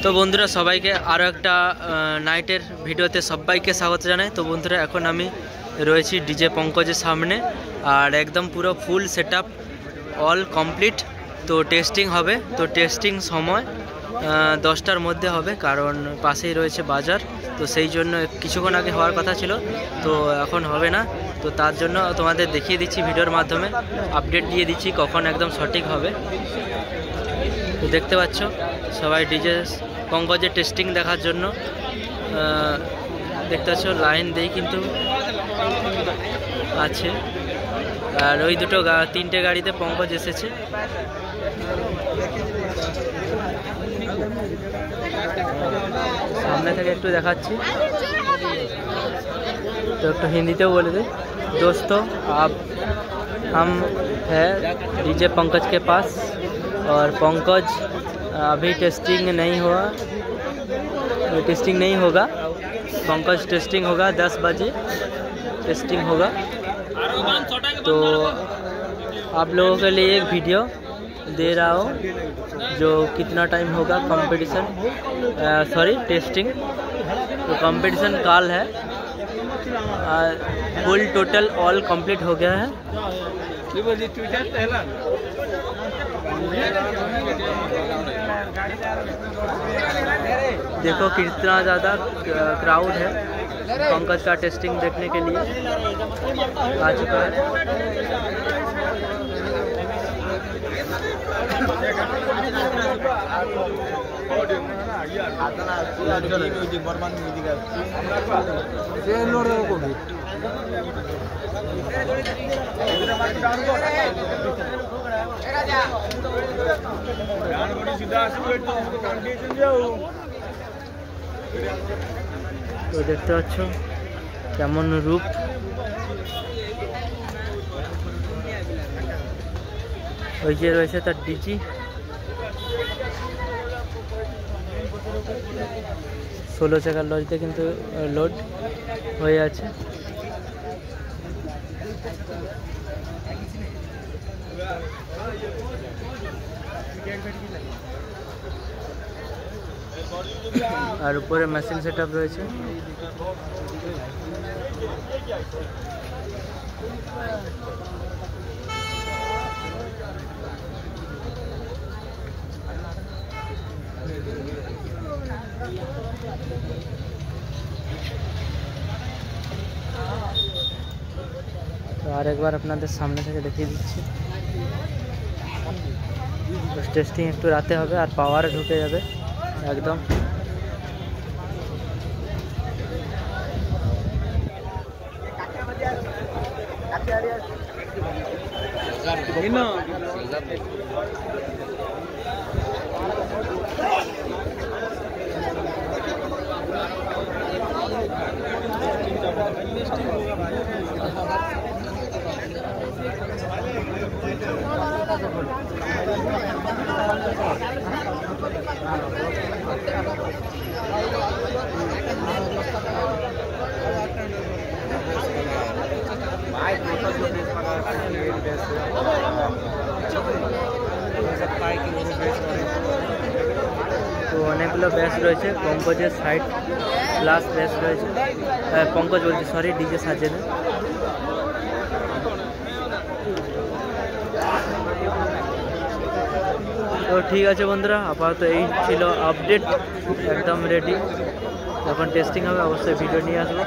তো বন্ধুরা সবাইকে আরও একটা নাইটের ভিডিওতে সবাইকে স্বাগত জানাই। তো বন্ধুরা এখন আমি রয়েছি ডিজে পঙ্কজের সামনে, আর একদম পুরো ফুল সেটআপ অল কমপ্লিট। তো টেস্টিং হবে, তো টেস্টিং সময় 10টার মধ্যে হবে, কারণ পাশেই রয়েছে বাজার। তো সেই জন্য কিছুক্ষণ আগে হওয়ার কথা ছিল, তো এখন হবে না। তো তার জন্য তোমাদের দেখিয়ে দিচ্ছি ভিডিওর মাধ্যমে, আপডেট দিয়ে দিচ্ছি কখন একদম সঠিক হবে। তো দেখতে পাচ্ছ সবাই ডিজে পঙ্কজের টেস্টিং দেখার জন্য দেখতে পাচ্ছ লাইন দিয়ে কিন্তু আছে। আর ওই দুটো তিনটে গাড়িতে পঙ্কজ এসেছে। সামনে থেকে একটু দেখাচ্ছি, तो एक तो हिंदी तो बोले थे। दोस्तों आप हम है डीजे पंकज के पास, और पंकज अभी टेस्टिंग नहीं हुआ, टेस्टिंग नहीं होगा। पंकज टेस्टिंग होगा 10 बजे टेस्टिंग होगा। तो आप लोगों के लिए एक वीडियो दे रहा हूँ जो कितना टाइम होगा कंपटीशन, सॉरी टेस्टिंग। तो कंपटीशन काल है, फुल टोटल ऑल कंप्लीट हो गया है। देखो कितना ज़्यादा क्राउड है पंकज का टेस्टिंग देखने के लिए आ चुका है। তো দেখতে পাচ্ছ কেমন রূপ। ওই যে রয়েছে তার ডিজি, 16 চাকার লরিতে কিন্তু লোড হয়ে আছে। আর উপরে মেশিন সেটআপ রয়েছে। তো আর একবার আপনাদের সামনে থেকে দেখিয়ে দিচ্ছি। টেস্টিং একটু রাতে হবে আর পাওয়ারে ঢুকে যাবে একদম। তো অনেকগুলো ব্যাচ রয়েছে পঙ্কজের সাইড প্লাস ব্যাচ রয়েছে, পঙ্কজ বলছি সরি, ডিজে সাজেন। তো ঠিক আছে বন্ধুরা, আপাতত এই ছিল আপডেট, একদম রেডি। যখন টেস্টিং হবে অবশ্যই ভিডিও নিয়ে আসবো।